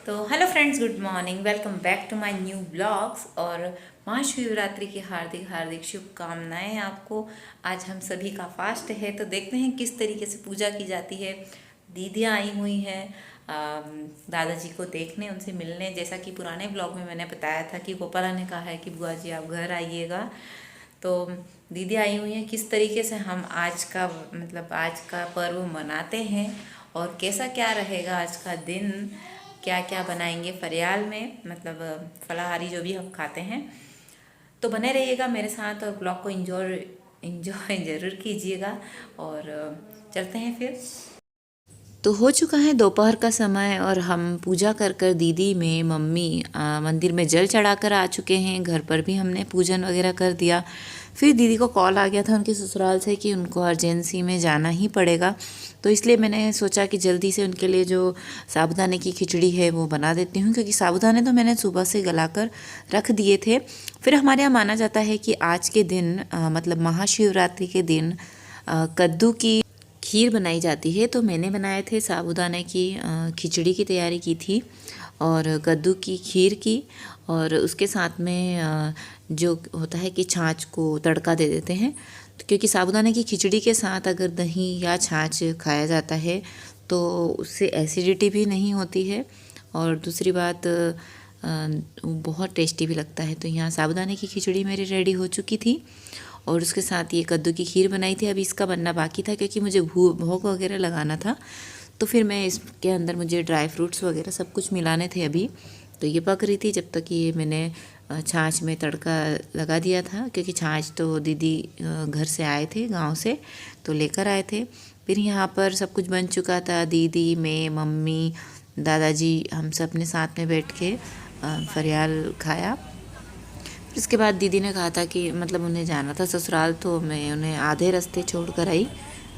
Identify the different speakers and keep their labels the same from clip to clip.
Speaker 1: तो hello friends, good morning, welcome back to my new blogs. और महाशिवरात्रि की हार्दिक हार्दिक शुभकामनाएं आपको। आज हम सभी का फास्ट है, तो देखते हैं किस तरीके से पूजा की जाती है। दीदियाँ आई हुई हैं दादाजी को देखने, उनसे मिलने। जैसा कि पुराने ब्लॉग में मैंने बताया था कि गोपाला ने कहा है कि बुआ जी आप घर आइएगा, तो दीदी आई हुई हैं। किस तरीके से हम आज का पर्व मनाते हैं और कैसा क्या रहेगा आज का दिन, क्या क्या बनाएंगे फरियाल में, फलाहारी जो भी हम खाते हैं। तो बने रहिएगा मेरे साथ और ब्लॉग को इंजॉय ज़रूर कीजिएगा। और चलते हैं फिर। तो हो चुका है दोपहर का समय और हम पूजा कर कर दीदी में मम्मी मंदिर में जल चढ़ा कर आ चुके हैं। घर पर भी हमने पूजन वगैरह कर दिया। फिर दीदी को कॉल आ गया था उनके ससुराल से कि उनको अर्जेंसी में जाना ही पड़ेगा, तो इसलिए मैंने सोचा कि जल्दी से उनके लिए जो साबूदाने की खिचड़ी है वो बना देती हूँ, क्योंकि साबूदाने तो मैंने सुबह से गला कर रख दिए थे। फिर हमारे यहाँ माना जाता है कि आज के दिन महाशिवरात्रि के दिन कद्दू की खीर बनाई जाती है। तो मैंने बनाए थे साबूदाने की खिचड़ी की तैयारी की थी और कद्दू की खीर की, और उसके साथ में जो होता है कि छाछ को तड़का दे देते हैं। तो क्योंकि साबूदाने की खिचड़ी के साथ अगर दही या छाछ खाया जाता है तो उससे एसिडिटी भी नहीं होती है, और दूसरी बात वो बहुत टेस्टी भी लगता है। तो यहाँ साबूदाने की खिचड़ी मेरी रेडी हो चुकी थी और उसके साथ ये कद्दू की खीर बनाई थी। अभी इसका बनना बाकी था क्योंकि मुझे भोग वगैरह लगाना था, तो फिर मैं इसके अंदर मुझे ड्राई फ्रूट्स वगैरह सब कुछ मिलाने थे अभी। तो ये पक रही थी जब तक ये मैंने छाछ में तड़का लगा दिया था, क्योंकि छाछ तो दीदी घर से आए थे गांव से, तो लेकर आए थे। फिर यहाँ पर सब कुछ बन चुका था। दीदी, मैं, मम्मी, दादाजी, हम सब ने साथ में बैठ के फरियाल खाया। फिर उसके बाद दीदी ने कहा था कि उन्हें जाना था ससुराल, तो मैं उन्हें आधे रास्ते छोड़ कर आई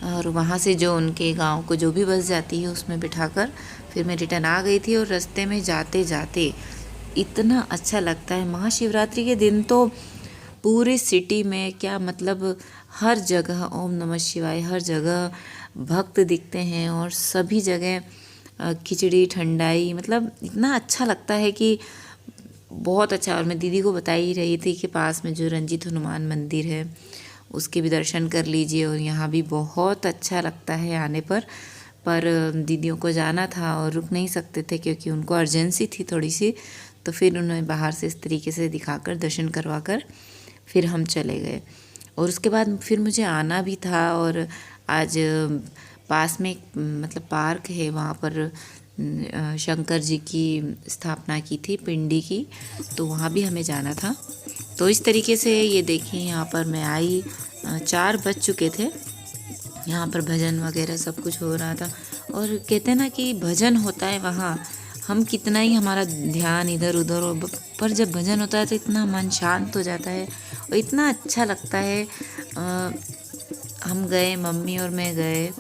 Speaker 1: और वहाँ से जो उनके गांव को जो भी बस जाती है उसमें बिठाकर फिर मैं रिटर्न आ गई थी। और रास्ते में जाते जाते इतना अच्छा लगता है। महाशिवरात्रि के दिन तो पूरी सिटी में हर जगह ओम नमः शिवाय, हर जगह भक्त दिखते हैं और सभी जगह खिचड़ी ठंडाई, इतना अच्छा लगता है कि बहुत अच्छा। और मैं दीदी को बता ही रही थी कि पास में जो रंजीत हनुमान मंदिर है उसके भी दर्शन कर लीजिए, और यहाँ भी बहुत अच्छा लगता है आने पर दीदियों को जाना था और रुक नहीं सकते थे क्योंकि उनको अर्जेंसी थी थोड़ी सी। तो फिर उन्होंने बाहर से इस तरीके से दिखाकर दर्शन करवा कर फिर हम चले गए। और उसके बाद फिर मुझे आना भी था, और आज पास में एक पार्क है, वहाँ पर शंकर जी की स्थापना की थी, पिंडी की, तो वहाँ भी हमें जाना था। तो इस तरीके से ये देखिए यहाँ पर मैं आई, 4 बज चुके थे। यहाँ पर भजन वगैरह सब कुछ हो रहा था, और कहते हैं ना कि भजन होता है वहाँ, हम कितना ही हमारा ध्यान इधर उधर हो, पर जब भजन होता है तो इतना मन शांत हो जाता है और इतना अच्छा लगता है। हम गए, मम्मी और मैं गए,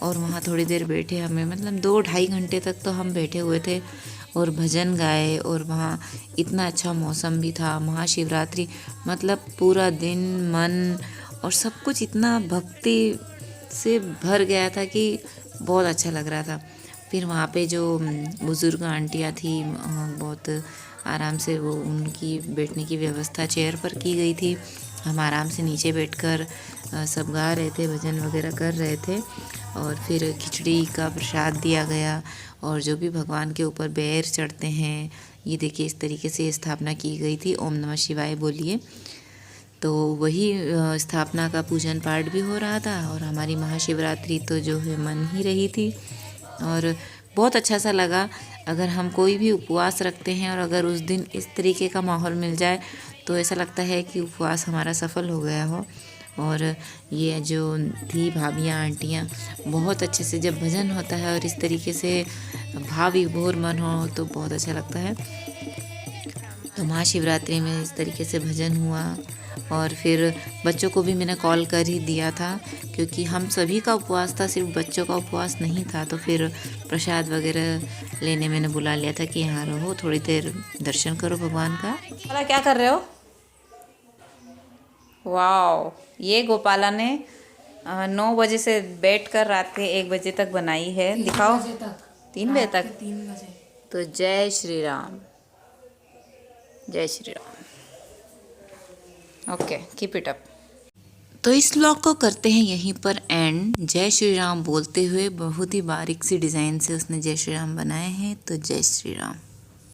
Speaker 1: और वहाँ थोड़ी देर बैठे। हमें 2-2.5 घंटे तक तो हम बैठे हुए थे और भजन गाए। और वहाँ इतना अच्छा मौसम भी था। महाशिवरात्रि पूरा दिन मन और सब कुछ इतना भक्ति से भर गया था कि बहुत अच्छा लग रहा था। फिर वहाँ पे जो बुज़ुर्ग आंटियाँ थी, बहुत आराम से वो उनकी बैठने की व्यवस्था चेयर पर की गई थी। हम आराम से नीचे बैठकर सब गा रहे थे, भजन वगैरह कर रहे थे। और फिर खिचड़ी का प्रसाद दिया गया, और जो भी भगवान के ऊपर बेर चढ़ते हैं, ये देखिए इस तरीके से स्थापना की गई थी। ओम नमः शिवाय बोलिए। तो वही स्थापना का पूजन पाठ भी हो रहा था, और हमारी महाशिवरात्रि तो जो है मन ही रही थी। और बहुत अच्छा सा लगा। अगर हम कोई भी उपवास रखते हैं और अगर उस दिन इस तरीके का माहौल मिल जाए तो ऐसा लगता है कि उपवास हमारा सफल हो गया हो। और ये जो थी भाभियाँ, आंटियाँ, बहुत अच्छे से जब भजन होता है और इस तरीके से भाव विभोर मन हो तो बहुत अच्छा लगता है। तो महाशिवरात्रि में इस तरीके से भजन हुआ, और फिर बच्चों को भी मैंने कॉल कर ही दिया था क्योंकि हम सभी का उपवास था, सिर्फ बच्चों का उपवास नहीं था। तो फिर प्रसाद वगैरह लेने मैंने बुला लिया था कि यहाँ रहो, थोड़ी देर दर्शन करो भगवान का। गोपाला क्या कर रहे हो? वाओ, ये गोपाला ने 9 बजे से बैठ कर रात के 1 बजे तक बनाई है। दिखाओ। 3 बजे तक।
Speaker 2: 3 बजे
Speaker 1: तो जय श्री राम, जय Shri Ram. Okay, keep it up. तो इस व्लॉग को करते हैं यहीं पर एंड। जय श्री राम बोलते हुए बहुत ही बारीक सी डिज़ाइन से उसने जय श्री राम बनाए हैं। तो जय श्री राम।